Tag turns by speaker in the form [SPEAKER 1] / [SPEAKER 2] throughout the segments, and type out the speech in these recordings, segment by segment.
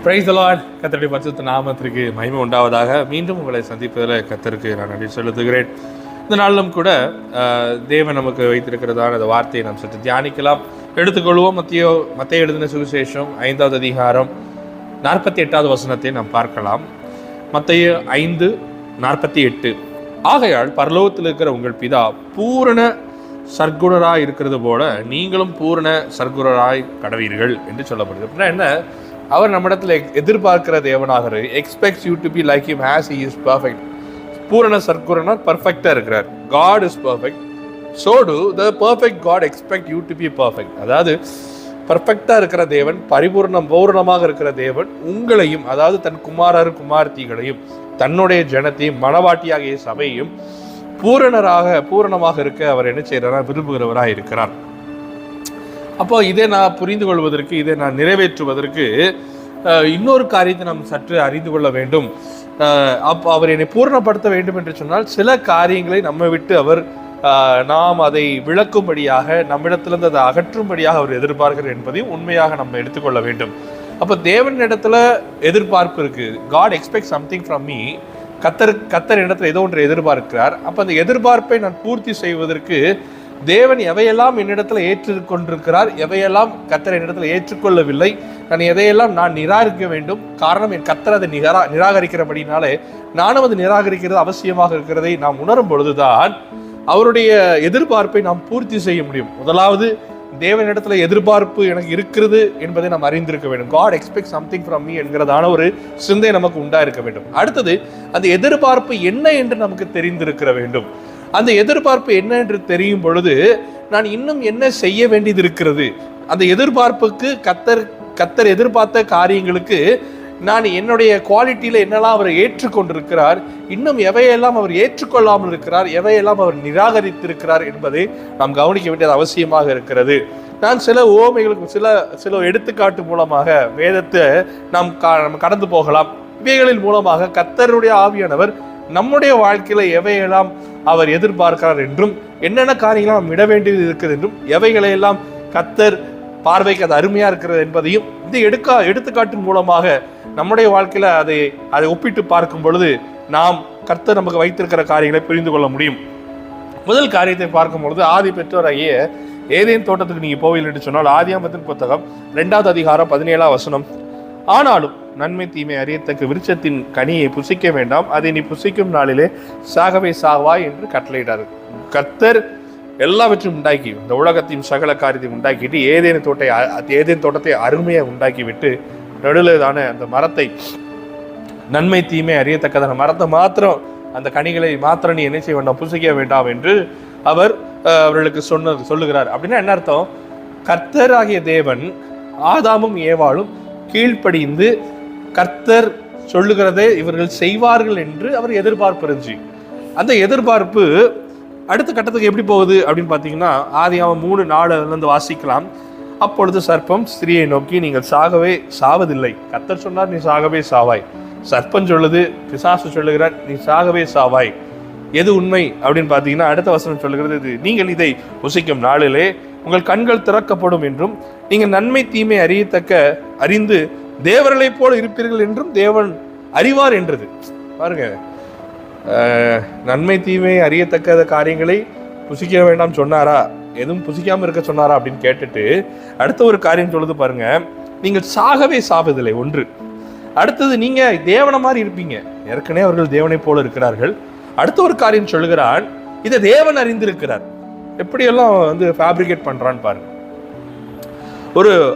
[SPEAKER 1] Praise the Lord. கர்த்தருடைய பரிசுத்த நாமத்திற்கு மகிமை உண்டாவதாக. மீண்டும் உங்களை சந்திப்பதில் கர்த்தருக்கு நான் நன்றி செலுத்துகிறேன். இந்த நாளிலும் கூட தேவன் நமக்கு வைத்திருக்கிறதான அந்த வார்த்தையை நாம் சற்று தியானிக்கலாம். எடுத்துக்கொள்வோம். மத்தேயு எழுதின சுவிசேஷம் 5வது அதிகாரம் 48வது வசனத்தை நாம் பார்க்கலாம். மத்தேயு 5:48. ஆகையால் பரலோகத்தில் இருக்கிற உங்கள் பிதா பூரண சர்க்குணராய் இருக்கிறது போல நீங்களும் பூரண சர்க்குணராய் கடவீர்கள் என்று சொல்லப்படுது. அப்படின்னா என்ன? அவர் நம்மிடத்தில் எதிர்பார்க்கிற தேவனாக expects you to be like him as he is perfect. பூரண சர்க்குணர் பர்ஃபெக்டாக இருக்கிறார். God is perfect. So to the perfect God expect you to be perfect. அதாவது பர்ஃபெக்டாக இருக்கிற தேவன், பூரணமாக இருக்கிற தேவன் உங்களையும், அதாவது தன் குமாரத்திகளையும் தன்னுடைய ஜனத்தையும் மனவாட்டியாகிய சபையையும் பூரணமாக இருக்க அவர் என்ன செய்யறார்? விரும்புகிறவராக இருக்கிறார். அப்போ இதை நான் புரிந்து கொள்வதற்கு, இதை நான் நிறைவேற்றுவதற்கு இன்னொரு காரியத்தை நாம் சற்று அறிந்து கொள்ள வேண்டும். அப்போ அவர் என்னை பூரணப்படுத்த வேண்டும் என்று சொன்னால் சில காரியங்களை நம்ம விட்டு அவர் நாம் அதை விளக்கும்படியாக, நம்மிடத்திலிருந்து அதை அகற்றும்படியாக அவர் எதிர்பார்க்கிறார் என்பதையும் உண்மையாக நம்ம எடுத்துக்கொள்ள வேண்டும். அப்போ தேவன் இடத்துல எதிர்பார்ப்பு இருக்கு. God expect something from me. கத்தர் இடத்துல ஏதோ ஒன்று எதிர்பார்க்கிறார். அப்போ அந்த எதிர்பார்ப்பை நான் பூர்த்தி செய்வதற்கு தேவன் எவையெல்லாம் என்னிடத்துல ஏற்றுக்கொண்டிருக்கிறார், எவையெல்லாம் கத்தர் என்னிடத்துல ஏற்றுக்கொள்ளவில்லை, நான் எதையெல்லாம் நான் நிராகரிக்க வேண்டும். காரணம், என் கத்தர் அதை நிராகரிக்கிறபடினாலே நானும் அது நிராகரிக்கிறது அவசியமாக இருக்கிறதை நாம் உணரும் பொழுதுதான் அவருடைய எதிர்பார்ப்பை நாம் பூர்த்தி செய்ய முடியும். முதலாவது, தேவனிடத்துல எதிர்பார்ப்பு எனக்கு இருக்கிறது என்பதை நாம் அறிந்திருக்க வேண்டும். God expect something from me என்கிறதான ஒரு சிந்தை நமக்கு உண்டாயிருக்க வேண்டும். அடுத்தது, அந்த எதிர்பார்ப்பு என்ன என்று நமக்கு தெரிந்திருக்கிற வேண்டும். அந்த எதிர்பார்ப்பு என்ன என்று தெரியும் பொழுது நான் இன்னும் என்ன செய்ய வேண்டியது இருக்கிறது, அந்த எதிர்பார்ப்புக்கு கத்தர் எதிர்பார்த்த காரியங்களுக்கு நான் என்னுடைய குவாலிட்டியில என்னெல்லாம் அவர் ஏற்றுக்கொண்டிருக்கிறார், இன்னும் எவையெல்லாம் அவர் ஏற்றுக்கொள்ளாமல் இருக்கிறார், எவையெல்லாம் அவர் நிராகரித்திருக்கிறார் என்பதை நாம் கவனிக்க வேண்டியது அவசியமாக இருக்கிறது. நான் சில உவமைகளுக்கு சில எடுத்துக்காட்டு மூலமாக வேதத்தை நாம் கடந்து போகலாம். இவைகளின் மூலமாக கத்தருடைய ஆவியானவர் நம்முடைய வாழ்க்கையில எவையெல்லாம் அவர் எதிர்பார்க்கிறார் என்றும், என்னென்ன காரியங்களும் நாம் விட வேண்டியது இருக்கிறது என்றும், எவைகளையெல்லாம் கத்தர் பார்வைக்கு அது அருமையா இருக்கிறது என்பதையும் இந்த எடுத்துக்காட்டின் மூலமாக நம்முடைய வாழ்க்கையில அதை ஒப்பிட்டு பார்க்கும் பொழுது நாம் கர்த்தர் நமக்கு வைத்திருக்கிற காரியங்களை புரிந்து கொள்ள முடியும். முதல் காரியத்தை பார்க்கும் பொழுது, ஆதி பெற்றோராகிய ஏதேன் தோட்டத்துக்கு நீங்க போவீர்கள் என்று சொன்னால் ஆதியாகமத்தின் புத்தகம் 2வது அதிகாரம் 17வது வசனம். ஆனாலும் நன்மை தீமை அறியத்தக்க விருட்சத்தின் கனியை புசிக்க வேண்டாம், அதை நீ புசிக்கும் நாளிலே சாகவே சாவாய் என்று கட்டளையிட்டார். கர்த்தர் எல்லாவற்றையும் உண்டாக்கி, இந்த உலகத்தையும் சகல காரியத்தையும் உண்டாக்கிட்டு ஏதேன் தோட்டத்தை அருமையை உண்டாக்கி விட்டு நடுலதான அந்த மரத்தை, நன்மை தீமை அறியத்தக்கதான மரத்தை மாத்திரம், அந்த கனிகளை மாத்திரம் நீ என்ன செய்ய வேண்டாம், புசிக்க வேண்டாம் என்று அவர் அவர்களுக்கு சொல்லுகிறார். அப்படின்னா என்ன அர்த்தம்? கர்த்தர் ஆகிய தேவன் ஆதாமும் ஏவாளும் கீழ்ப்படிந்து கர்த்தர் சொல்லுகிறதை இவர்கள் செய்வார்கள் என்று அவர் எதிர்பார்ப்பு இருந்துச்சு. அந்த எதிர்பார்ப்பு அடுத்த கட்டத்துக்கு எப்படி போகுது அப்படின்னு பார்த்தீங்கன்னா, ஆதியாகமம் 3:4 வாசிக்கலாம். அப்பொழுது சர்ப்பம் ஸ்திரியை நோக்கி, நீங்கள் சாவதில்லை. கர்த்தர் சொன்னார், நீ சாகவே சாவாய். சர்ப்பம் சொல்லுது, பிசாசு சொல்லுகிறார், நீ சாகவே சாவாய். எது உண்மை அப்படின்னு பார்த்தீங்கன்னா, அடுத்த வசனம் சொல்லுகிறது இது, நீங்கள் இதை புசிக்கும் நாளிலே உங்கள் கண்கள் திறக்கப்படும் என்றும், நீங்கள் நன்மை தீமை அறிந்து தேவர்களை போல இருப்பீர்கள் என்றும் தேவன் அறிவார் என்றது. பாருங்க, நன்மை தீமை அறியத்தக்க காரியங்களை புசிக்க வேண்டாம் சொன்னாரா, எதுவும் புசிக்காம இருக்க சொன்னாரா அப்படின்னு கேட்டுட்டு அடுத்த ஒரு காரியம் சொல்லுது பாருங்க, நீங்கள் சாகவே சாவதில்லை. ஒன்று. அடுத்தது, நீங்க தேவனை மாதிரி இருப்பீங்க. ஏற்கனவே அவர்கள் தேவனை போல இருக்கிறார்கள். அடுத்த ஒரு காரியம் சொல்லுகிறான், இதை தேவன் அறிந்திருக்கிறார். எப்படியெல்லாம் ஃபேப்ரிகேட் பண்றான்னு பாருங்க.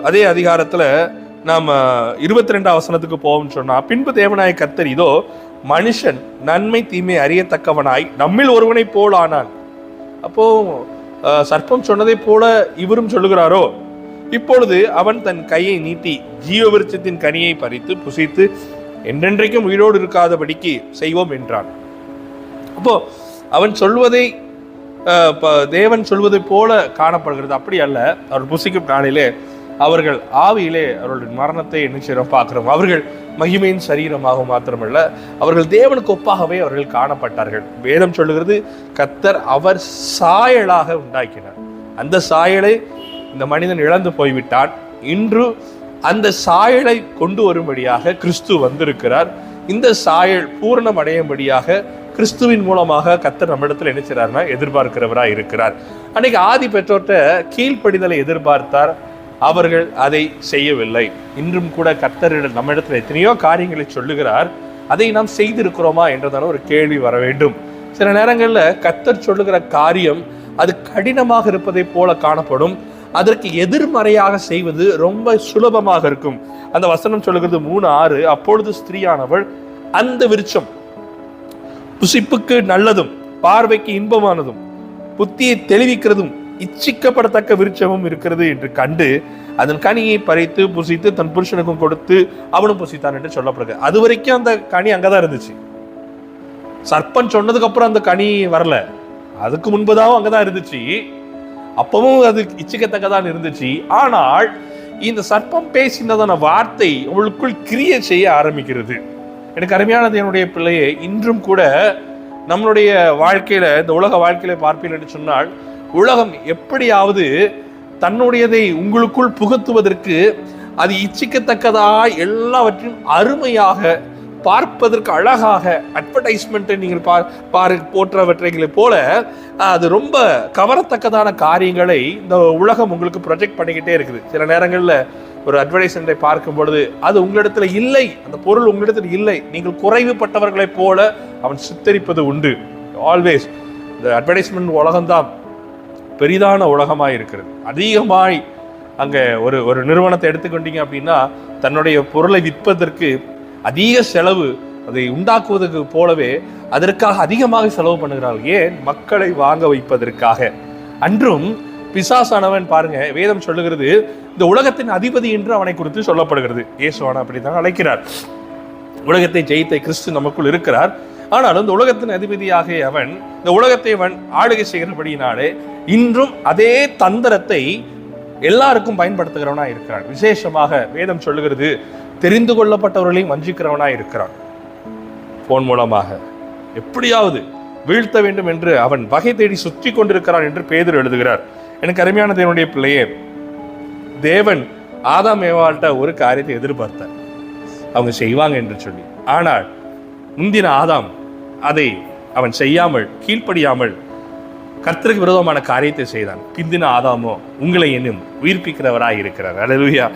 [SPEAKER 1] அதே அதிகாரத்துல நாம் 22வது வசனத்துக்கு போவோம்னு சொன்னா, பின்பு தேவனாய கர்த்தர், இதோ மனுஷன் நன்மை தீமை அறியத்தக்கவனாய் நம்மில் ஒருவனை போல் ஆனான். அப்போ சர்ப்பம் சொன்னதை போல இவரும் சொல்லுகிறாரோ, இப்பொழுது அவன் தன் கையை நீட்டி ஜீவ விருட்சத்தின் கனியை பறித்து புசித்து என்றென்றைக்கும் உயிரோடு இருக்காதபடிக்கு செய்வோம் என்றான். அப்போ அவன் சொல்வதை தேவன் சொல்வதை போல காணப்படுகிறது. அப்படி அல்ல. அவர் புசிக்கும் நாளிலே அவர்கள் ஆவியிலே அவர்களுடைய மரணத்தை என்ன செய்யறோம் பார்க்கிறோம். அவர்கள் மகிமையின் சரீரமாக மாத்திரமல்ல, அவர்கள் தேவனுக்கு ஒப்பாகவே அவர்கள் காணப்பட்டார்கள். வேதம் சொல்லுகிறது, கர்த்தர் அவர் சாயலாக உண்டாக்கினார். அந்த சாயலை இந்த மனிதன் இழந்து போய்விட்டான். இன்று அந்த சாயலை கொண்டு வரும்படியாக கிறிஸ்து வந்திருக்கிறார். இந்த சாயல் பூரணம் அடையும்படியாக கிறிஸ்துவின் மூலமாக கர்த்தர் நம்மிடத்தில் என்ன செய்றார்னா எதிர்பார்க்கிறவராய் இருக்கிறார். அன்னைக்கு ஆதி பெற்றோர்கிட்ட கீழ்ப்படிதலை எதிர்பார்த்தார், அவர்கள் அதை செய்யவில்லை. இன்றும் கூட கர்த்தர் நம்மிடத்தில் எத்தனையோ காரியங்களை சொல்லுகிறார், அதை நாம் செய்திருக்கிறோமா என்றதான ஒரு கேள்வி வர வேண்டும். சில நேரங்களில் கர்த்தர் சொல்லுகிற காரியம் அது கடினமாக இருப்பதை போல காணப்படும். அதற்கு எதிர்மறையாக செய்வது ரொம்ப சுலபமாக இருக்கும். அந்த வசனம் சொல்லுகிறது 3:6, அப்பொழுது ஸ்திரீயானவள் அந்த விருட்சம் புசிப்புக்கு நல்லதும் பார்வைக்கு இன்பமானதும் புத்தியை தெளிவிக்கிறதும் இச்சிக்கப்படத்தக்க விருட்சமும் இருக்கிறது என்று கண்டு அதன் கனியை பறித்து புசித்து தன் புருஷனுக்கும் கொடுத்து அவனும் புசித்தான் என்று சொல்லப்படுகிறது. அது வரைக்கும் அந்த கனி அங்கதான் இருந்துச்சு. சர்ப்பன் சொன்னதுக்கு அப்புறம் அந்த கனி வரல, அதுக்கு முன்பதாகவும் அங்கதான் இருந்துச்சு. அப்பவும் அது இச்சிக்கத்தக்கதான் இருந்துச்சு. ஆனால் இந்த சர்ப்பம் பேசினதான வார்த்தை உங்களுக்குள் கிரியை செய்ய ஆரம்பிக்கிறது. எனக்கு அருமையானது என்னுடைய பிள்ளையே, இன்றும் கூட நம்மளுடைய வாழ்க்கையில, இந்த உலக வாழ்க்கையில பார்ப்பீர்கள் என்று சொன்னால், உலகம் எப்படியாவது தன்னுடையதை உங்களுக்குள் புகுத்துவதற்கு அது இச்சிக்கத்தக்கதா எல்லாவற்றையும் அருமையாக பார்ப்பதற்கு அழகாக அட்வர்டைஸ்மெண்ட் நீங்கள் போற்றவற்றைகளை போல அது ரொம்ப கவரத்தக்கதான காரியங்களை இந்த உலகம் உங்களுக்கு ப்ரொஜெக்ட் பண்ணிக்கிட்டே இருக்குது. சில நேரங்களில் ஒரு அட்வர்டைஸ்மெண்ட்டை பார்க்கும் பொழுது அது உங்களிடத்துல இல்லை, அந்த பொருள் உங்களிடத்தில் இல்லை, நீங்கள் குறைவுபட்டவர்களை போல அவன் சித்தரிப்பது உண்டு. ஆல்வேஸ் இந்த அட்வர்டைஸ்மெண்ட் உலகம்தான் பெரிதான உலகமாய் இருக்கிறது. அதிகமாய் அங்கே ஒரு நிறுவனத்தை எடுத்துக்கொண்டீங்க அப்படின்னா தன்னுடைய பொருளை விற்பதற்கு அதிக செலவு, அதை உண்டாக்குவதற்கு போலவே அதற்காக அதிகமாக செலவு பண்ணுகிறார்கள். ஏன்? மக்களை வாங்க வைப்பதற்காக. அன்றும் பிசாசானவன் பாருங்க, வேதம் சொல்லுகிறது இந்த உலகத்தின் அதிபதி என்று அவனை குறித்து சொல்லப்படுகிறது. இயேசுவான அப்படித்தான் அழைக்கிறார். உலகத்தை ஜெயித்த கிறிஸ்து நமக்குள் இருக்கிறார். ஆனாலும் இந்த உலகத்தின் அதிபதியாக அவன் இந்த உலகத்தை அவன் ஆளுகை செய்கிறபடியினாலே இன்றும் அதே தந்திரத்தை எல்லாருக்கும் பயன்படுத்துகிறவனா இருக்கிறான். விசேஷமாக வேதம் சொல்லுகிறது தெரிந்து கொள்ளப்பட்டவர்களையும் வஞ்சிக்கிறவனா இருக்கிறான். போன் மூலமாக எப்படியாவது வீழ்த்த வேண்டும் என்று அவன் வகை தேடி சுற்றி கொண்டிருக்கிறான் என்று பேதுரு எழுதுகிறார். எனக்கு அருமையான தேவனுடைய பிள்ளையே, தேவன் ஆதாம் ஏவாள்கிட்ட ஒரு காரியத்தை எதிர்பார்த்தார், அவங்க செய்வாங்க என்று சொல்லி. ஆனால் முந்தின ஆதாம் அதை அவன் செய்யாமல் கீழ்ப்படியாமல் கர்த்தருக்கு விரோதமான காரியத்தை செய்தான். பிந்தின ஆதாமோ உங்களை என்னும் உயிர்ப்பிக்கிறவராய் இருக்கிறார். அல்லேலூயா.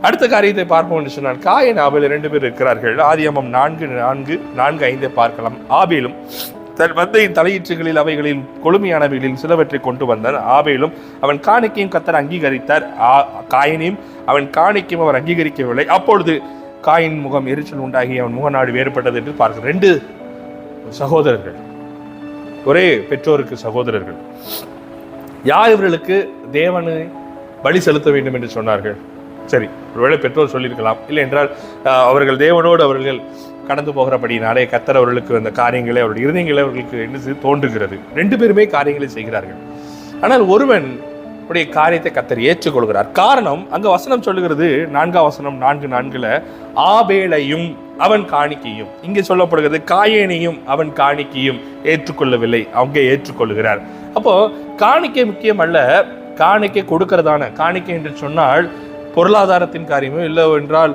[SPEAKER 1] அடுத்த காரியத்தை பார்ப்போம் என்று சொன்னால், காயின் ஆபேல் 2 பேர் இருக்கிறார்கள். ஆதியாகமம் 4:4-5 பார்க்கலாம். ஆபேலும் தன் மந்தையின் தலையீற்றுகளில் அவைகளில் கொழுமையானவைகளில் சிலவற்றை கொண்டு வந்தார். ஆபேலும் அவன் காணிக்கையும் கர்த்தர் அங்கீகரித்தார், காயினையும் அவன் காணிக்கையும் அவர் அங்கீகரிக்கவில்லை. அப்பொழுது காயின் முகம் எரிச்சல் உண்டாகி அவன் முகநாடு வேறுபட்டது என்று பார்க்க. 2 சகோதரர்கள், ஒரே பெற்றோருக்கு சகோதரர்கள். யார் இவர்களுக்கு தேவனை பலி செலுத்த வேண்டும் என்று சொன்னார்கள்? சரி, ஒருவேளை பெற்றோர் சொல்லியிருக்கலாம். இல்லை என்றால் அவர்கள் தேவனோடு அவர்கள் கடந்து போகிறபடினாலே கர்த்தர் அவர்களுக்கு அந்த காரியங்களை அவருடைய இருதயங்களை அவர்களுக்கு என்ன தோன்றுகிறது. 2 பேருமே காரியங்களை செய்கிறார்கள். ஆனால் ஒருவன் உடைய காரியத்தை கர்த்தர் ஏற்றுக்கொள்கிறார். காரணம், அங்க வசனம் சொல்லுகிறது 4ஆம் வசனம் 4:4 ஆபேலையும் அவன் காணிக்கையும், இங்கே சொல்லப்படுகிறது காயேனையும் அவன் காணிக்கையும் ஏற்றுக்கொள்ளவில்லை, அவங்க ஏற்றுக்கொள்கிறார். அப்போ காணிக்கை முக்கியம் அல்ல, காணிக்கை கொடுக்கிறதான காணிக்கை என்று சொன்னால் பொருளாதாரத்தின் காரியமோ இல்லை என்றால்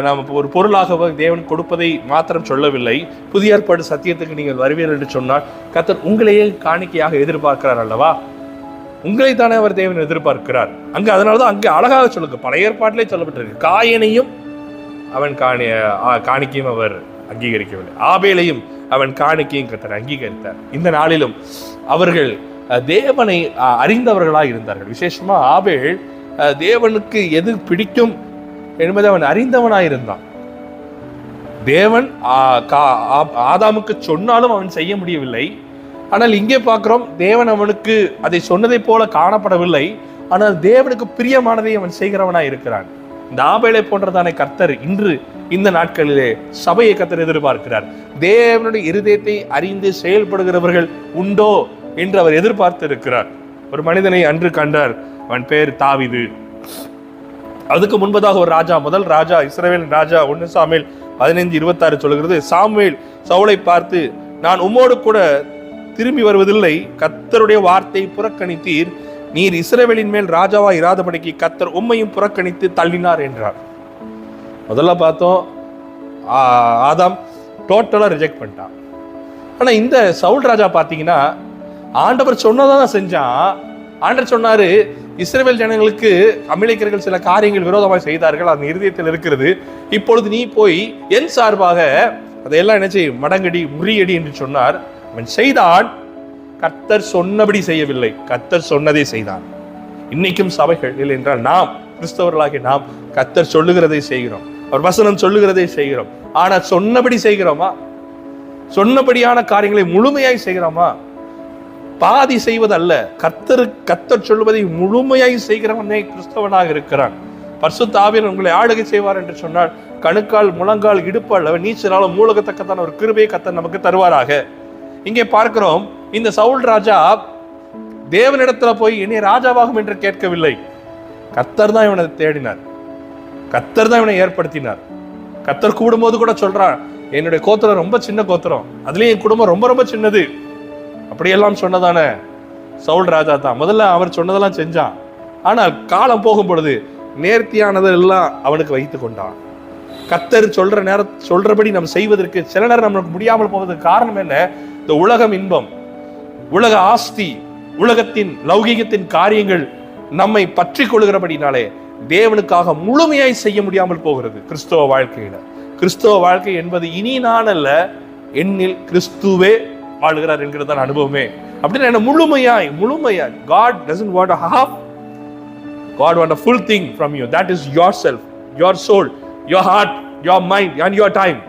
[SPEAKER 1] நாம் ஒரு பொருளாக தேவன் கொடுப்பதை மாத்திரம் சொல்லவில்லை. புதிய ஏற்பாடு சத்தியத்துக்கு நீங்கள் வருவீர்கள் என்று சொன்னால் கர்த்தர் உங்களையே காணிக்கையாக எதிர்பார்க்கிறார் அல்லவா? உங்களை தானே அவர் தேவன் எதிர்பார்க்கிறார். அங்கே அதனாலதான் அங்கே அழகாக சொல்லுங்க, பழைய ஏற்பாட்டிலே சொல்லப்பட்டிருக்கு காயனையும் அவன் காணிக்கையும் அவர் அங்கீகரிக்கவில்லை, ஆபேலையும் அவன் காணிக்கையும் கர்த்தர் அங்கீகரித்தார். இந்த நாளிலும் அவர்கள் தேவனை அறிந்தவர்களாக இருந்தார்கள். விசேஷமா ஆபேல் தேவனுக்கு எது பிடிக்கும் என்பதை அவன் அறிந்தவனாயிருந்தான். தேவன் ஆதாமுக்கு சொன்னாலும் அவன் செய்ய முடியவில்லை. ஆனால் இங்கே பார்க்கிறோம், தேவன் அவனுக்கு அதை சொன்னதை போல காணப்படவில்லை. ஆனால் தேவனுக்கு பிரியமானதை அவன் செய்கிறவனாய் இருக்கிறான். இந்த ஆபேலை போன்றதான கர்த்தர் இன்று இந்த நாட்களிலே சபையை கர்த்தர் எதிர்பார்க்கிறார். தேவனுடைய இருதயத்தை அறிந்து செயல்படுகிறவர்கள் உண்டோ என்று அவர் எதிர்பார்த்து இருக்கிறார். ஒரு மனிதனை அன்று கண்டார், அவன் பேர் தாவீது. அதுக்கு முன்பதாக ஒரு ராஜா, முதல் ராஜா இஸ்ரவேல் ராஜா 1 சாமுவேல் 15:26 சொல்கிறது, சாமுவேல் சவுலை பார்த்து, நான் உம்மோடு கூட திரும்பி வருவதில்லை, கர்த்தருடைய வார்த்தை புறக்கணித்தீர், நீர் இஸ்ரவேலின் மேல் ராஜாவா இராதபடிக்கு கர்த்தர் உம்மையும் புறக்கணித்து தள்ளினார் என்றார். முதல்ல பார்த்தோம் ஆதாம் டோட்டலா ரிஜெக்ட் பண்ணிட்டான். ஆனா இந்த சவுல் ராஜா பாத்தீங்கன்னா ஆண்டவர் சொன்னதான் செஞ்சான். ஆண்டவர் சொன்னாரு, இஸ்ரவேல் ஜனங்களுக்கு அமலேக்கியர்கள் சில காரியங்கள் விரோதமாக செய்தார்கள், அது இருதயத்தில் இருக்கிறது. இப்பொழுது நீ போய் என் சார்பாக அதையெல்லாம் என்ன செய், மடங்கடி முறியடி என்று சொன்னார். அவன் செய்தான். கர்த்தர் சொன்னபடி செய்யவில்லை, கர்த்தர் சொன்னதை செய்தான். இன்னைக்கும் சபைகள் இல்லை என்றால் நாம் கிறிஸ்தவர்களாகிய நாம் கர்த்தர் சொல்லுகிறதை செய்கிறோம், அவர் வசனம் சொல்லுகிறதை செய்கிறோம். ஆனா சொன்னபடி செய்கிறோமா? சொன்னபடியான காரியங்களை முழுமையாய் செய்கிறோமா? பாதி செய்வதல்ல, கர்த்தர் சொல்லுவதை முழுமையாய் செய்கிறவனே கிறிஸ்தவனாக இருக்கிறான். பரிசுத்த ஆவியானவர் உங்களை ஆளுகை செய்வார் என்று சொன்னால் கணுக்கால் முழங்கால் இடுப்பால் அவன் நீச்சலாலும் மூலகத்தக்கத்தான ஒரு கிருபையை கர்த்தர் நமக்கு தருவாராக. இங்கே பார்க்கிறோம், இந்த சவுல் ராஜா தேவனிடத்துல போய் என்னை ராஜாவாகும் என்று கேட்கவில்லை. கர்த்தர் தான் இவனை தேடினார், கர்த்தர் தான் இவனை ஏற்படுத்தினார். கர்த்தர் கூடும்போது கூட சொல்றான், என்னுடைய கோத்திரம் ரொம்ப சின்ன கோத்திரம், அதுலயும் என் குடும்பம் ரொம்ப ரொம்ப சின்னது. அப்படியெல்லாம் சொன்னதான சவுல் ராஜா தான் முதல்ல அவர் சொன்னதெல்லாம் செஞ்சான். ஆனால் காலம் போகும் பொழுது நேர்த்தியானதெல்லாம் அவனுக்கு வைத்து கொண்டான். கர்த்தர் சொல்றபடி நம்ம செய்வதற்கு சில நேரம் நமக்கு முடியாமல் போவதற்கு காரணம் என்ன? இந்த உலகம் இன்பம், உலக ஆஸ்தி, உலகத்தின் லௌகீகத்தின் காரியங்கள் நம்மை பற்றி கொள்கிறபடினாலே தேவனுக்காக முழுமையாய் செய்ய முடியாமல் போகிறது. கிறிஸ்தவ வாழ்க்கையில கிறிஸ்தவ வாழ்க்கை என்பது இனி நான் அல்ல, என்னில் கிறிஸ்துவே வாழ்கிறார் என்கிறதான் அனுபவமே. அப்படின்னா என்ன? முழுமையாய் God doesn't want a half, God want a full thing from you. That is yourself, your soul, your heart, your mind and your time.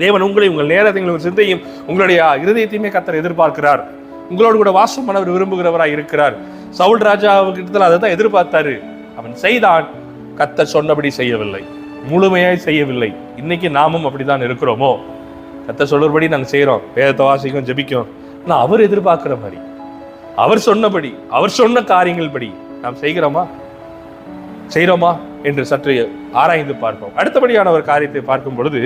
[SPEAKER 1] தேவன் உங்களை, உங்கள் நேரத்தையும் உங்கள் சிந்தையும் உங்களுடைய இருதயத்தையுமே கர்த்தர் எதிர்பார்க்கிறார். உங்களோடு கூட வாசம் பண்ணவர் விரும்புகிறவராய் இருக்கிறார். சவுல் ராஜாவுக்கு அதை தான் எதிர்பார்த்தாரு. அவன் செய்தான், கர்த்தர் சொன்னபடி செய்யவில்லை, முழுமையாய் செய்யவில்லை. இன்னைக்கு நாமும் அப்படிதான் இருக்கிறோமோ? கர்த்தர் சொல்றபடி நாங்கள் செய்யறோம், வேதத்தை வாசிக்கும், ஜெபிக்கும். ஆனால் அவர் எதிர்பார்க்கிற மாதிரி, அவர் சொன்னபடி, அவர் சொன்ன காரியங்கள் படி நாம் செய்கிறோமா என்று சற்று ஆராய்ந்து பார்ப்போம். அடுத்தபடியான ஒரு காரியத்தை பார்க்கும் பொழுது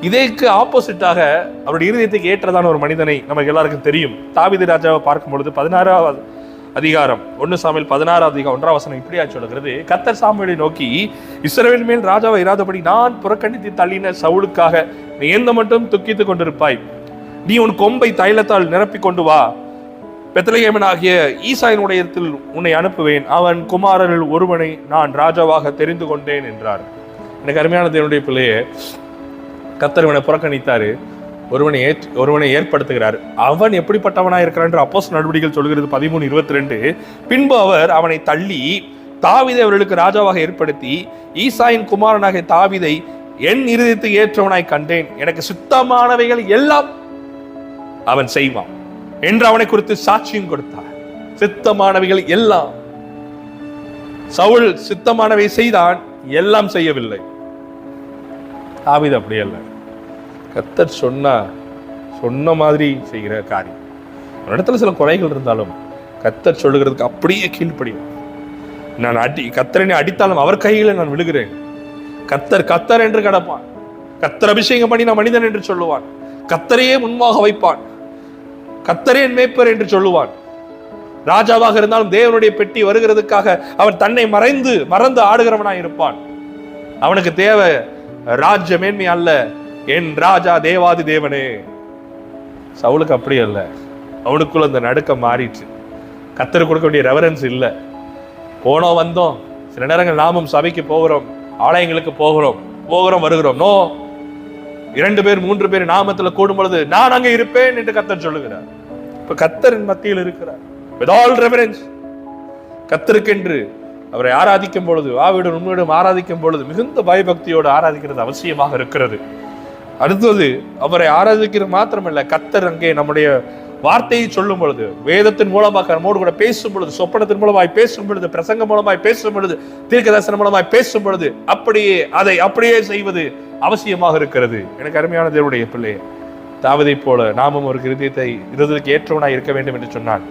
[SPEAKER 1] இதற்கு ஆப்போசிட்டாக அவருடைய இருதயத்துக்கு ஏற்றதான ஒரு மனிதனை நமக்கு எல்லாருக்கும் தெரியும். தாவீது ராஜாவை பார்க்கும் பொழுது 16வது அதிகாரம் 1 சாமுவேல் 16வது அதிகாரம் 1ஆம் வசனம் இப்படியா சொல்லுகிறது, கர்த்தர் சாமுவேலை நோக்கி, இஸ்ரவேல் மேல் ராஜாவை இராதபடி நான் புறக்கணித்து தள்ளின சவுலுக்காக நீ எந்த மட்டும் துக்கித்துக் கொண்டிருப்பாய்? நீ உன் கொம்பை தைலத்தால் நிரப்பிக் கொண்டு வா, பெத்லகேமனாகிய ஈசாயினுடைய இடத்தில் உன்னை அனுப்புவேன், அவன் குமாரரில் ஒருவனை நான் ராஜாவாக தெரிந்து கொண்டேன் என்றார். எனக்கு அருமையான தேவனுடைய பிள்ளையே, கர்த்தர் இவனை புறக்கணித்தாரு, ஒருவனை ஏற்படுத்துகிறார். அவன் எப்படிப்பட்டவனா இருக்கிறான் என்று அப்போஸ்தலர் நடவடிக்கைகள் சொல்கிறது 13:22. பின்பு அவர் அவனை தள்ளி தாவீதை அவர்களுக்கு ராஜாவாக ஏற்படுத்தி, ஈசாயின் குமாரனாகிய தாவீதை என் இருதயத்துக்கு ஏற்றவனாய் கண்டேன், எனக்கு சுத்தமானவைகள் எல்லாம் அவன் செய்வான் என்று அவனை குறித்து சாட்சியும் கொடுத்தார். சித்தமானவைகள் எல்லாம். சவுல் சித்தமானவை செய்தான், எல்லாம் செய்யவில்லை. தாவீது அப்படி அல்ல, கர்த்தர் சொன்ன மாதிரி செய்கிற காரியம். ஒரு இடத்துல சில குறைகள் இருந்தாலும் கர்த்தர் சொல்லுகிறதுக்கு அப்படியே கீழ்ப்படியும். நான் கர்த்தரை அடித்தாலும் அவர் கையில நான் விழுகிறேன். கர்த்தர் என்று கிடப்பான். கர்த்தர் அபிஷேகம் பண்ணி நான் மனிதன் என்று சொல்லுவான். கர்த்தரையே முன்பாக வைப்பான். கர்த்தரே என் மேய்ப்பர் என்று சொல்லுவான். ராஜாவாக இருந்தாலும் தேவனுடைய பெட்டி வருகிறதுக்காக அவன் தன்னை மறந்து ஆடுகிறவனாய் இருப்பான். அவனுக்கு தேவை ராஜ்ய மேன்மை அல்ல, என் ராஜா தேவாதி தேவனே. சவுலுக்கு அப்படி அல்ல. அவனுக்குள்ள அந்த நடுக்கம் மாறிடுச்சு. கர்த்தருக்கு கொடுக்க வேண்டிய ரெவரன்ஸ் இல்லை. போனோம் வந்தோம். சில நேரங்கள் நாமும் சபைக்கு போகிறோம், ஆலயங்களுக்கு போகிறோம் வருகிறோம். நோ, 2 பேர் 3 பேர் நாமத்துல கூடும் பொழுது நான் அங்கே இருப்பேன் என்று கர்த்தர் சொல்லுகிறார். இப்ப கர்த்தரின் மத்தியில் இருக்கிறார். with all reverence, கர்த்தருக்கென்று அவரை ஆராதிக்கும் பொழுது, ஆவியுடன் உண்மையுடன் ஆராதிக்கும் பொழுது மிகுந்த பயபக்தியோடு ஆராதிக்கிறது அவசியமாக இருக்கிறது. அடுத்தது, அவரை ஆராதிக்கிறது மாத்திரமல்ல, கர்த்தர் அங்கே நம்முடைய வார்த்தையை சொல்லும் பொழுது, வேதத்தின் மூலமாக நம்மோடு கூட பேசும் பொழுது, சொப்பனத்தின் மூலமாய் பேசும் பொழுது, பிரசங்க மூலமாய் பேசும் பொழுது, தீர்க்கதரிசனம் மூலமாய் பேசும் பொழுது அதை அப்படியே செய்வது அவசியமாக இருக்கிறது. எனக்கு அருமையான தேவனுடைய பிள்ளையே, தாவீதை போல நாமும் ஒரு இருதயத்துக்கு ஏற்றவனாய் இருக்க வேண்டும் என்று சொன்னான்.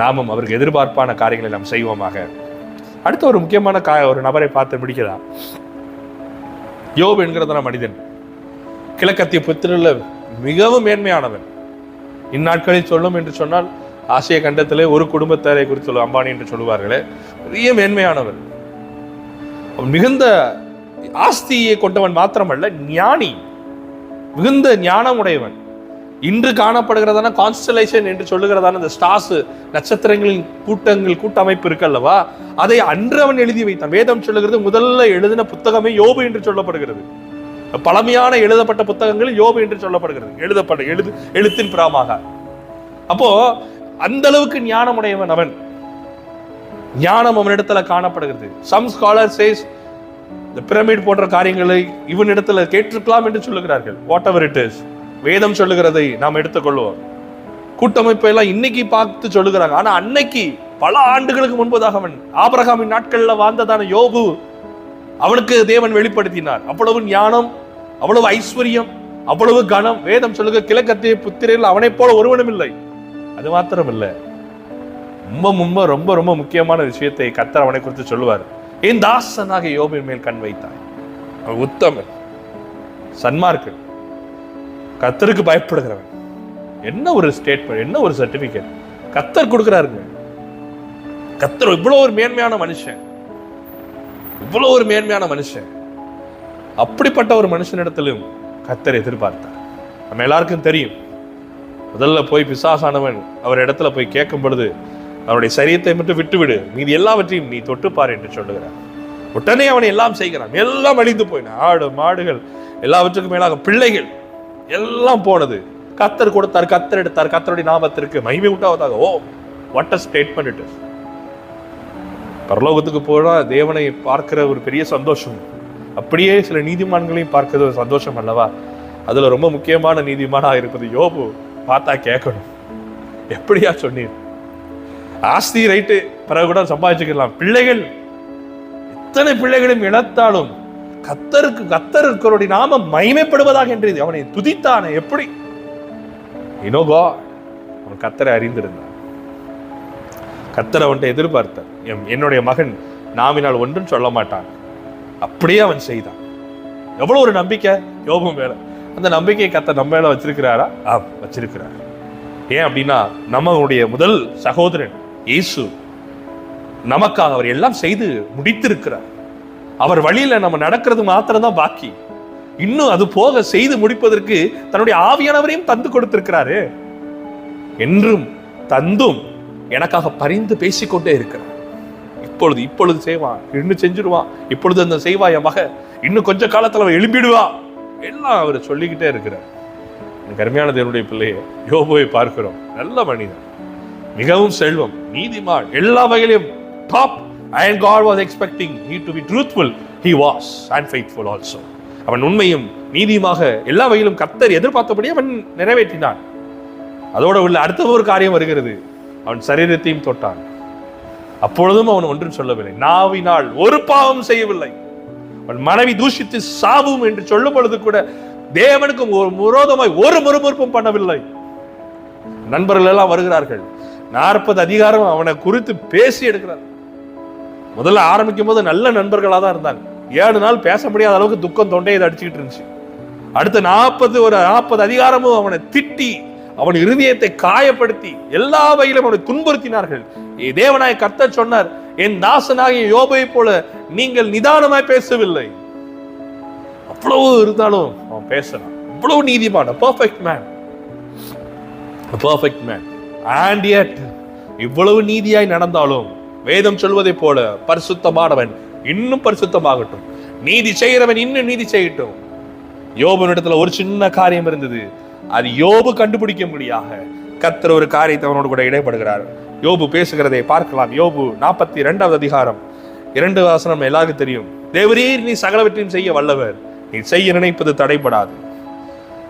[SPEAKER 1] நாமும் அவருக்கு எதிர்பார்ப்பான காரியங்களை நாம் செய்வோமாக. அடுத்த ஒரு முக்கியமான ஒரு நபரை பார்த்து முடிக்கலாம். யோபு என்கிறதான மனிதன் கிழக்கத்திய புத்திரர்ல மிகவும் மேன்மையானவன். இந்நாட்களில் சொல்லும் என்று சொன்னால் ஆசிய கண்டத்திலே ஒரு குடும்பத்தாரை குறித்து அம்பானி என்று சொல்லுவார்களே, பெரிய மேன்மையானவர். அவன் மிகுந்த ஆஸ்தியை கொண்டவன் மாத்திரமல்ல, ஞானி, மிகுந்த ஞானம் உடையவன். இன்று காணப்படுகிறதான கான்ஸ்டலேஷன் என்று சொல்லுகிறதான இந்த ஸ்டார்ஸ், நட்சத்திரங்களின் கூட்டமைப்பு இருக்கல்லவா, அதை அன்று அவன் எழுதி வைத்தான். வேதம் சொல்லுகிறது முதல்ல எழுதின புத்தகமே யோபு என்று சொல்லப்படுகிறது. பழமையான எழுதப்பட்ட புத்தகங்கள் யோபு என்று சொல்லப்படுகிறது, எழுத்தின் பிராமாக. அப்போ அந்த அளவுக்கு ஞானம் உடையவன் அவன். ஞானம் அவனிடத்துல காணப்படுகிறது. சம் ஸ்காலர் சேஸ் இந்த பிரமிட் போன்ற காரியங்களை இவனிடத்துல கேட்டிருக்கலாம் என்று சொல்லுகிறார்கள். வாட் எவர் இட் இஸ், வேதம் சொல்லுகிறதை நாம் எடுத்துக்கொள்வோம். கூட்டமைப்பை எல்லாம் இன்னைக்கு பார்த்து சொல்லுகிறாங்க. ஆனா அன்னைக்கு பல ஆண்டுகளுக்கு முன்பதாக அவன் ஆபிரகாமின் நாட்கள்ல வாழ்ந்ததான யோபு, அவனுக்கு தேவன் வெளிப்படுத்தினார். அவ்வளவு ஞானம், அவ்வளவு ஐஸ்வர்யம், அவ்வளவு கனம். வேதம் சொல்லுக, கிழக்கத்திய புத்திரையில் அவனை போல ஒருவனும் இல்லை. அது மாத்திரம் இல்லை, ரொம்ப ரொம்ப முக்கியமான விஷயத்தை கர்த்தர் அவனை குறித்து சொல்லுவார். என் தாசனாக யோபின் மேல் கண் வைத்தாய். அவன் உத்தமன், சன்மார்க்கன், கர்த்தருக்கு பயப்படுகிறவன். என்ன ஒரு ஸ்டேட்மெண்ட், என்ன ஒரு சர்டிபிகேட் கர்த்தர் கொடுக்கிறாருங்க. கர்த்தர் இவ்வளவு ஒரு மேன்மையான மனுஷன், இவ்வளவு ஒரு மேன்மையான மனுஷன். அப்படிப்பட்ட ஒரு மனுஷனிடத்திலும் கர்த்தர் எதிர்பார்த்தார். நம்ம எல்லாருக்கும் தெரியும், முதல்ல போய் பிசாசானவன் அவர் இடத்துல போய் கேட்கும் பொழுது, அவனுடைய சரீரத்தை மட்டும் விட்டுவிடு, மீதி எல்லாவற்றையும் நீ தொட்டுப்பார் என்று சொல்லுகிறார். உடனே அவனை எல்லாம் செய்கிறான். எல்லாம் அழிந்து போயின, ஆடு மாடுகள், எல்லாவற்றுக்கும் மேலாக பிள்ளைகள் எல்லாம் போனது. கர்த்தர் கொடுத்தார், கர்த்தர் எடுத்தார், கர்த்தருடைய நாமத்திற்கு மகிமை உண்டாவதாக. Oh, what a statement it is. பரலோகத்துக்கு போனா தேவனை பார்க்கிற ஒரு பெரிய சந்தோஷம், அப்படியே சில நீதிமான்களையும் பார்க்கிறது ஒரு சந்தோஷம் அல்லவா? அதுல ரொம்ப முக்கியமான நீதிமானா இருப்பது யோபு. பார்த்தா கேட்கணும், எப்படியா சொன்னீர்? ஆஸ்தி ரைட்டு, பிறகு கூட சம்பாதிச்சுக்கலாம். பிள்ளைகள், இத்தனை பிள்ளைகளும் இழந்தாலும் கர்த்தருடைய நாமம் மகிமைப்படுவதாக என்று அவனை துதித்தானே. எப்படி? அவன் கர்த்தரை அறிந்திருந்தான். கர்த்தர் அவன்கிட்ட எதிர்பார்த்தார். என்னுடைய மகன் நாவினால் ஒன்றும் சொல்ல மாட்டான். அப்படியே அவன் செய்தான். எவ்வளவு ஒரு நம்பிக்கை யோபு மேல. அந்த நம்பிக்கையை கர்த்தர் நம்ம மேல வச்சிருக்கிறாரா? வச்சிருக்கிறார். ஏன் அப்படின்னா, நம்மளுடைய முதல் சகோதரன் இயேசு நமக்காக அவர் எல்லாம் செய்து முடித்திருக்கிறார். அவர் வழியில நம்ம நடக்கிறது மாத்திரம்தான் பாக்கி. இன்னும் அது போக செய்து முடிப்பதற்கு தன்னுடைய ஆவியானவரையும் தந்து கொடுத்திருக்கிறாரு. என்றும் தந்தும் எனக்காக பரிந்து பேசிக்கொண்டே இருக்கிறார். இப்பொழுது செய்வான், இன்னும் செஞ்சிருவான், இப்பொழுது அந்த செய்வா என் மக, இன்னும் கொஞ்ச காலத்துல அவன் எழும்பிடுவா, எல்லாம் அவர் சொல்லிக்கிட்டே இருக்கிறார். கருமையான தேவனுடைய பிள்ளையை யோபுவை பார்க்கிறோம். நல்ல மனிதன், மிகவும் செல்வம், நீதிமான், எல்லா வகையிலும் top. And God was expecting he to be truthful. He was, and faithful also. அவன் உண்மையும் நீதியுமாக எல்லா வகையிலும் கர்த்தர் எதிர்பார்த்தபடி அவன் நிறைவேற்றினான். அதோட உள்ள அடுத்த ஒரு காரியம் வருகிறது. அவன் சரீரத்தையும் தொட்டான். அப்பொழுதும் அவன் ஒன்றும் சொல்லவில்லை. நாவினால் ஒரு பாவம் செய்யவில்லை. அவன் மனைவி தூஷித்து சாவும் என்று சொல்லும் பொழுது கூட தேவனுக்கு விரோதமாய் ஒரு முறுமுறுப்பும் பண்ணவில்லை. நண்பர்கள் எல்லாம் வருகிறார்கள். 40 அதிகாரம் அவனை குறித்து பேசி எடுக்கிறார். முதல்ல ஆரம்பிக்கும் போது நல்ல நண்பர்களா தான் இருந்தாங்க. 7 நாள் பேச முடியாத அளவுக்கு துக்கம் தொண்டையை அடிச்சுக்கிட்டு இருந்துச்சு. அடுத்த 40 அதிகாரமும் அவனை திட்டி, அவன் இருதயத்தை காயப்படுத்தி எல்லா வகையிலும் அவனை துன்புறுத்தினார்கள். தேவனாய கர்த்தர் சொன்னார், என் தாசனாகிய யோபை போல நீங்கள் நிதானமாய் பேசவில்லை. அவ்வளவு இருந்தாலும் அவன் பேசலாம். அவ்வளவு நீதிமான பெர்ஃபெக்ட் மேன். And yet இவ்வளவு நீதியாய் நடந்தாலும் வேதம் சொல்வதை போல பரிசுத்தமானவன் இன்னும் பரிசுத்தமாகட்டும், நீதி செய்கிறவன் இன்னும் நீதி செய்யட்டும். யோபுனிடத்துல ஒரு சின்ன காரியம் இருந்தது. அது யோபு கண்டுபிடிக்க முடியாத கர்த்தர் ஒரு காரியத்தை அவனோடு கூட இடைப்படுகிறார். யோபு பேசுகிறதை பார்க்கலாம். யோபு 42வது அதிகாரம் 2 வசனம் எல்லாருக்கும் தெரியும். தேவரீர் நீ சகலவற்றையும் செய்ய வல்லவர், நீ செய்ய நினைப்பது தடைபடாது.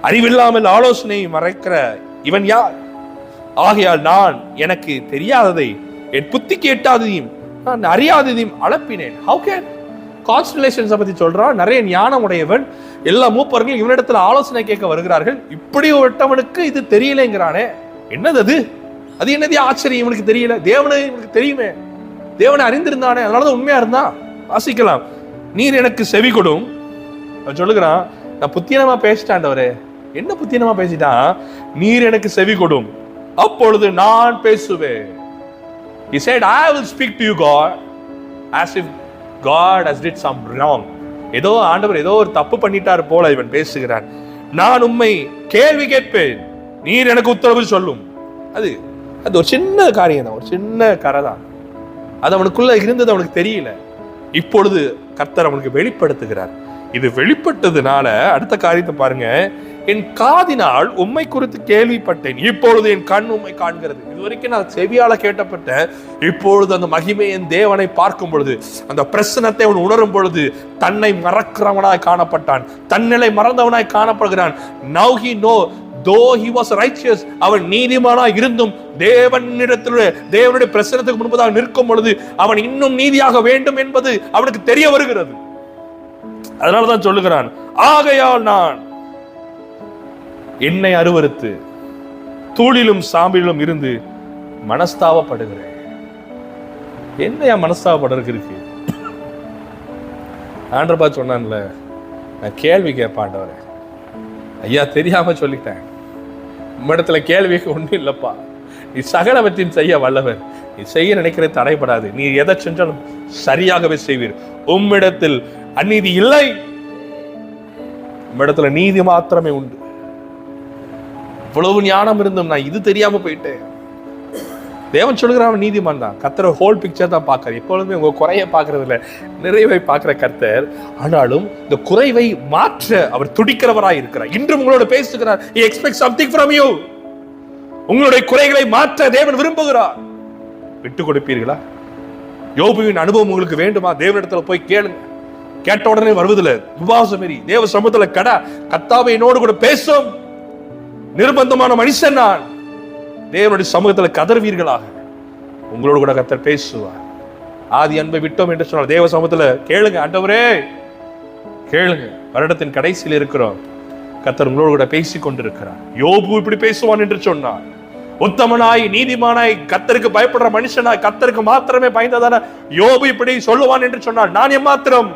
[SPEAKER 1] அறிவில்லாமல் ஆலோசனை மறைக்கிற இவன் யார்? ஆகையால் நான் எனக்கு தெரியாததை என் புத்திக்கு எட்டாததையும் நான் அறியாததையும் அளப்பினேன். ஹவு கேன் கான்ஸ்டலேஷன்ஸ் பத்தி சொல்றான். நிறைய ஞானம் உடையவன், எல்லா மூப்பர்களும் இவனிடத்துல ஆலோசனை கேட்க வருகிறார்கள். இப்படி ஒருத்தவனுக்கு இது தெரியலைங்கிறானே, என்னது அது? அது என்னது ஆச்சரியம்? இவனுக்கு தெரியல, தேவனை இவனுக்கு தெரியுமே, தேவனை அறிந்திருந்தானே, அதனாலதான் உண்மையா இருந்தா. வாசிக்கலாம். நீர் எனக்கு செவி கொடும். அவன் சொல்லுகிறான், நான் புத்தியனமா பேசிட்டாண்டவரே. என்ன புத்தியனமா பேசிட்டான்? நீர் எனக்கு செவி கொடும், அப்பொழுது நான் பேசுவேன். He said, I will speak to you, God, as if God has did some wrong. ஏதோ ஆண்டவர் ஏதோ ஒரு தப்பு பண்ணிட்டார் போல இவன் பேசுகிறான். நான் உம்மை கேள்வி கேட்பேன், நீர் எனக்கு உத்தரவு சொல்லும். அது அது ஒரு சின்ன காரியம் தான், ஒரு சின்ன கரை தான். அது அவனுக்குள்ள இருந்தது அவனுக்கு தெரியல. இப்பொழுது கர்த்தர் அவனுக்கு வெளிப்படுத்துகிறார். இது வெளிப்பட்டதுனால அடுத்த காரியத்தை பாருங்க. என் காதினால் உம்மை குறித்து கேள்விப்பட்டேன், இப்பொழுது என் கண் உம்மை காண்கிறது. இதுவரைக்கும் நான் செவியால கேட்டப்பட்டேன், இப்பொழுது அந்த மகிமையின் தேவனை பார்க்கும் பொழுது, அந்த பிரசனத்தை அவன் உணரும் பொழுது தன்னை மறக்கிறவனாய் காணப்பட்டான், தன்னிலை மறந்தவனாய் காணப்படுகிறான். Now he know though he was righteous, அவன் நீதிமானாய் இருந்தும் தேவனுடைய பிரசனத்துக்கு முன்பதாக நிற்கும் பொழுது அவன் இன்னும் நீதியாக வேண்டும் என்பது அவனுக்கு தெரிய வருகிறது. அதனாலதான் சொல்லுகிறான், ஆகையால் நான் என்னை அருவருத்து தூளிலும் சாம்பிலும் இருந்து மனஸ்தாபப்படுகிறேன். என்னையா மனஸ்தாபப்படுறதுக்கு இருக்கு? ஆண்டவா சொன்னான்ல, நான் கேள்வி கேட்பாண்டவரே. ஐயா தெரியாம சொல்லிட்டேன், உம்மிடத்துல கேள்விக்கு ஒன்றும் இல்லப்பா, நீ சகலவற்றையும் செய்ய வல்லவர், நீ செய்ய நினைக்கிறது தடைபடாது, நீ எதை சென்றாலும் சரியாகவே செய்வீர், உம்மிடத்தில் அநீதி இல்லை, உம்மிடத்துல நீதி மாத்திரமே உண்டு. இவ்வளவு ஞானம் இருந்தும் நான் இது தெரியாம போயிட்டேன். தேவன் சொல்லுகிறான் நீதிமான் தான். கர்த்தர் ஹோல் பிக்சர் தான் பார்க்கறார். எப்பொழுதுமே உங்க குறையை பார்க்கறது இல்லை, நிறைவை பார்க்கிற கர்த்தர். ஆனாலும் இந்த குறைவை மாற்ற அவர் துடிக்கிறவராய் இருக்கிறார். இன்றும் உங்களோட பேசுகிறார். He expects something from you. உங்களுடைய குறைகளை மாற்ற தேவன் விரும்புகிறார். விட்டு கொடுப்பீர்களா? யோபுவின் அனுபவம் உங்களுக்கு வேண்டுமா? தேவனிடத்துல போய் கேளுங்க. கேட்ட உடனே வருவதில்லை, உபவாசம் மீறி தேவ சமூகத்துல கடை கர்த்தாவே என்னோடு கூட பேசும், நிர்பந்தமான மனுஷன் நான், தேவனுடைய சமூகத்தில் கதறுவீர்களாக, உங்களோடு கூட கர்த்தர் பேசுவார். ஆதி அன்பை விட்டோம் என்று சொன்னார். தேவ சமூகத்தில் கேளுங்க, ஆண்டவரே கேளுங்க. வருடத்தின் கடைசியில் இருக்கிறோம், கர்த்தர் உங்களோடு கூட பேசிக் கொண்டிருக்கிறார். யோபு இப்படி பேசுவான் என்று சொன்னார். உத்தமனாய் நீதிமானாய் கர்த்தருக்கு பயப்படுற மனுஷனாய் கர்த்தருக்கு மாத்திரமே பயந்ததான யோபு இப்படி சொல்லுவான் என்று சொன்னார். நான் எம்மாத்திரம்?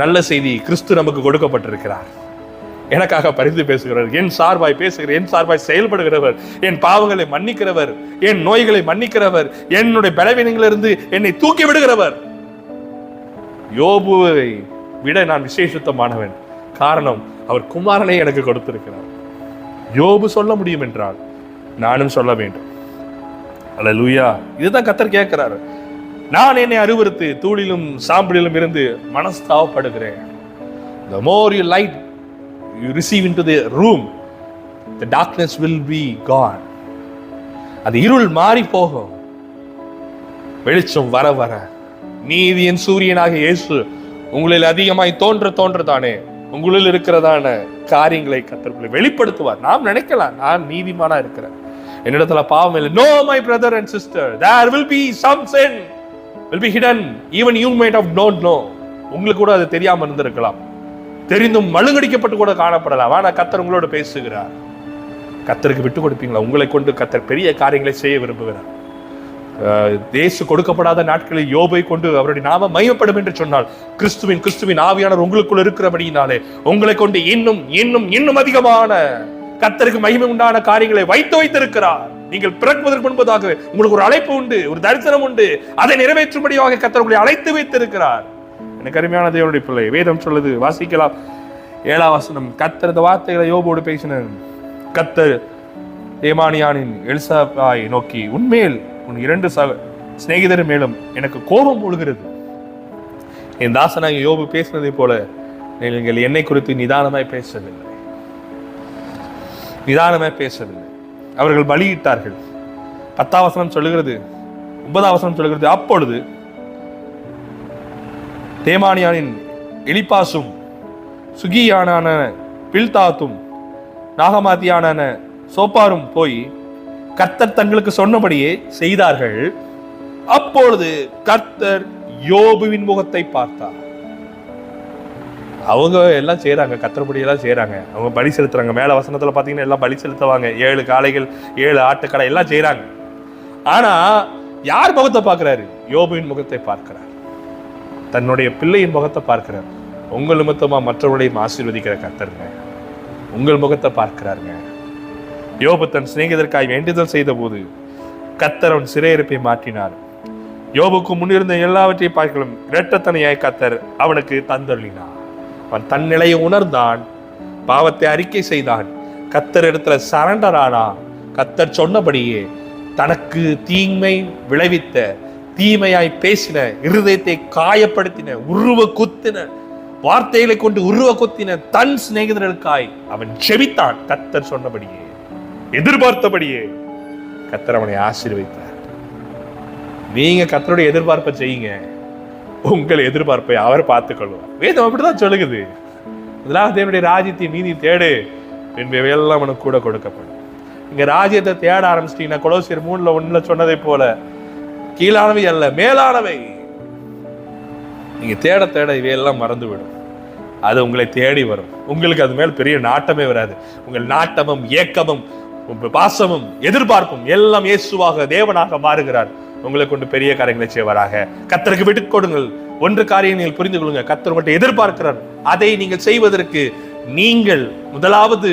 [SPEAKER 1] நல்ல செய்தி, கிறிஸ்து நமக்கு கொடுக்கப்பட்டிருக்கிறார். எனக்காக பரிந்து பேசுகிறவர், என் சார்பாய் பேசுகிறவர், என் சார்பாய் செயல்படுகிறவர், என் பாவங்களை மன்னிக்கிறவர், என் நோய்களை மன்னிக்கிறவர், என்னுடைய பலவீனங்களிலிருந்து என்னை தூக்கி விடுகிறவர். யோபுவை விட நான் விசேஷித்தமானவன். காரணம், அவர் குமாரனை எனக்கு கொடுத்திருக்கிறார். யோபு சொல்ல முடியும் என்றால் நானும் சொல்ல வேண்டும். அல்லேலூயா. இதுதான் கர்த்தர் கேட்கிறார். நான் என்னை அருவருத்து தூளிலும் சாம்பலிலும் இருந்து மனஸ்தாபப்படுகிறேன். The more you light you receive into the room, the darkness will be gone. அது இருள் மாறி போகும், வெளிச்சம் வர வர நீதியின் சூரியனாக இயேசு உங்களில் அதிகமாய் தோன்றதானே உங்களில் இருக்கிறதான காரியங்களை கர்த்தர் வெளிப்படுத்துவார். நாம் நினைக்கலாம் நான் நீதிமானா இருக்கிறேன், என்னிடத்துல பாவம் இல்லை. No my brother and sister, there will be some sin will be hidden, even you might have not know. உங்களுக்கு கூட அது தெரியாம இருந்திருக்கலாம், தெரிந்தும் மழுங்கடிக்கப்பட்டு கூட காணப்படலாம். ஆனா கர்த்தர் உங்களோட பேசுகிறார். கர்த்தருக்கு விட்டு கொடுப்பீங்களா? உங்களை கொண்டு கர்த்தர் பெரிய காரியங்களை செய்ய விரும்புகிறார். தேசு கொடுக்கப்படாத நாட்களில் யோபை கொண்டு அவருடைய நாம மையப்படும் என்று சொன்னால், கிறிஸ்துவின் ஆவியானவர் உங்களுக்குள் இருக்கிறபடியினாலே உங்களை கொண்டு இன்னும் இன்னும் இன்னும் அதிகமான கர்த்தருக்கு மகிமை உண்டான காரியங்களை வைத்திருக்கிறார். நீங்கள் பிறக்குவதற்கு முன்பதாக உங்களுக்கு ஒரு அழைப்பு உண்டு, ஒரு தரிசனம் உண்டு. அதை நிறைவேற்றும்படியாக கர்த்தர் உங்களை அழைத்து வைத்திருக்கிறார். எனக்கு அருமையான தேவனுடைய பிள்ளை, வேதம் சொல்லுது, வாசிக்கலாம். 7ஆம் வசனம். கர்த்தர் இந்த வார்த்தைகளை யோபோடு பேசின. கர்த்தர் தேமானியானின் எலிசாவை நோக்கி, உன்மேல் உன் 2 சிநேகிதர் மேலும் எனக்கு கோபம் கொள்கிறது. என் தாசனாக யோபு பேசினதை போல நீங்கள் என்னை குறித்து நிதானமாய் பேசவில்லை. அவர்கள் பலியிட்டார்கள். 10ஆம் வசனம் சொல்லுகிறது, 9ஆம் வசனம் சொல்லுகிறது, அப்பொழுது தேமானியானின் எலிப்பாசும் சுகியானான பில்தாத்தும் நாகமாத்தியான சோப்பாரும் போய் கர்த்தர் தங்களுக்கு சொன்னபடியே செய்தார்கள். அப்பொழுது கர்த்தர் யோபுவின் முகத்தை பார்த்தார். அவங்க எல்லாம் செய்யறாங்க, கர்த்தர்படி எல்லாம் செய்யறாங்க, அவங்க பலி செலுத்துறாங்க. மேல வசனத்துல பாத்தீங்கன்னா எல்லாம் பலி செலுத்துவாங்க. 7 காளைகள் 7 ஆட்டுக்கடை எல்லாம் செய்யறாங்க. ஆனா யார் முகத்தை பார்க்கிறாரு? யோபுவின் முகத்தை பார்க்கிறார். தன்னுடைய பிள்ளையின் முகத்தை பார்க்கிறார். உங்கள் நிமித்தமா மற்றவர்களையும் ஆசீர்வதிக்கிற கர்த்தருங்க, உங்கள் முகத்தை பார்க்கிறாருங்க. யோபு தன் சிநேகிதற்காய் வேண்டுதல் செய்த போது கர்த்தர் அவன் சிறையிருப்பை மாற்றினார். யோபுக்கு முன்னிருந்த எல்லாவற்றையும் பார்க்கலாம் இரட்டத்தனையாய் கர்த்தர் அவனுக்கு தந்தருளினார். அவன் தன் நிலையை உணர்ந்தான், பாவத்தை அறிக்கை செய்தான், கர்த்தர் இடத்துல சரண்டர் ஆனா. கர்த்தர் சொன்னபடியே தனக்கு தீமை விளைவித்த, தீமையாய் பேசின, இருதயத்தை காயப்படுத்தின, உருவ குத்தின வார்த்தைகளை கொண்டு உருவ குத்தின தன் சிநேகிதர்களுக்காய் அவன் ஜெபித்தான். கர்த்தர் சொன்னபடியே, எதிர்பார்த்தபடியே கர்த்தர் அவனை ஆசீர்வதித்தார். நீங்க கர்த்தருடைய எதிர்பார்ப்பை செய்யுங்க, உங்கள் எதிர்பார்ப்பை அவர் பார்த்துக் கொள்வார். வேதம் அப்படிதான் சொல்லுகிறது. முதலாவது தேவனுடைய ராஜ்யத்தை நீதி தேடு, எல்லாம் உனக்கு கூட கொடுக்கப்படும். இங்க ராஜ்யத்தை தேட ஆரம்பிச்சிட்டீங்கன்னா கொலோசியர் 3:1 சொன்னதை போல கீழானவை அல்ல மேலானவை நீங்க தேட தேட இவையெல்லாம் மறந்துவிடும். அது உங்களை தேடி வரும். உங்களுக்கு அது மேல் பெரிய நாட்டமே வராது. உங்கள் நாட்டமும் ஏக்கமும் பாசமும் எதிர்பார்ப்பும் எல்லாம் இயேசுவாக தேவனாக மாறுகிறார். உங்களை கொண்டு பெரிய காரியங்களை செய்வாராக. கர்த்தருக்கு விட்டுக் கொடுங்கள். ஒன்று காரியம் நீங்கள் புரிந்து கொள்ளுங்க, கர்த்தர் உங்கள்கிட்ட எதிர்பார்க்கிறார். அதை நீங்கள் செய்வதற்கு நீங்கள் முதலாவது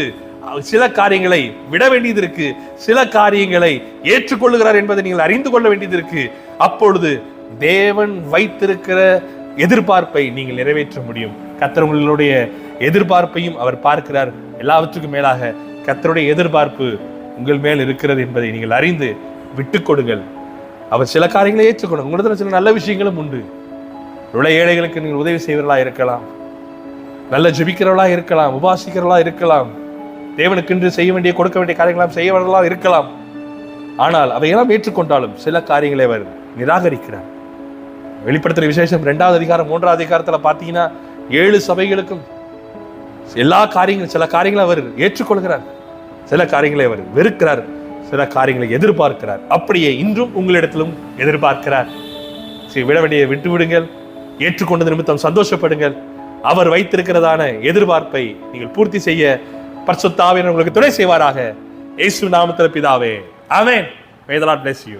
[SPEAKER 1] சில காரியங்களை விட வேண்டியது இருக்கு, சில காரியங்களை ஏற்றுக்கொள்ளுகிறார் என்பதை நீங்கள் அறிந்து கொள்ள வேண்டியது இருக்கு. அப்பொழுது தேவன் வைத்திருக்கிற எதிர்பார்ப்பை நீங்கள் நிறைவேற்ற முடியும். கர்த்தர் உங்களுடைய எதிர்பார்ப்பையும் அவர் பார்க்கிறார். எல்லாவற்றுக்கும் மேலாக கர்த்தருடைய எதிர்பார்ப்பு உங்கள் மேல் இருக்கிறது என்பதை நீங்கள் அறிந்து விட்டுக் கொடுங்கள். அவர் சில காரியங்களை ஏற்றுக்கொள்ளும். உங்களிடத்துல சில நல்ல விஷயங்களும் உண்டு. ஏழைகளுக்கு நீங்கள் உதவி செய்வர்களா இருக்கலாம், நல்ல ஜெபிக்கிறவர்களா இருக்கலாம், உபாசிக்கிறவர்களா இருக்கலாம், தேவனுக்கென்று செய்ய வேண்டிய கொடுக்க வேண்டிய காரியங்களாம் செய்யவர்களா இருக்கலாம். ஆனால் அவையெல்லாம் ஏற்றுக்கொண்டாலும் சில காரியங்களை அவர் நிராகரிக்கிறார். வெளிப்படுத்துற விசேஷம் 2வது அதிகாரம் 3வது அதிகாரத்துல பார்த்தீங்கன்னா 7 சபைகளுக்கும் எல்லா காரியங்களும் சில காரியங்களை அவர் ஏற்றுக்கொள்கிறார், சில காரியங்களை அவர் வெறுக்கிறார், சில காரியங்களை எதிர்பார்க்கிறார். அப்படியே இன்றும் உங்களிடத்திலும் எதிர்பார்க்கிறார். விட வேண்டிய விட்டு விடுங்கள், ஏற்றுக்கொண்டது நிமித்தம் சந்தோஷப்படுங்கள். அவர் வைத்திருக்கிறதான எதிர்பார்ப்பை நீங்கள் பூர்த்தி செய்ய பரிசுத்த ஆவியானவர் உங்களுக்கு துணை செய்வாராக. இயேசு நாமத்தில் பிதாவே, ஆமென். May the Lord bless you.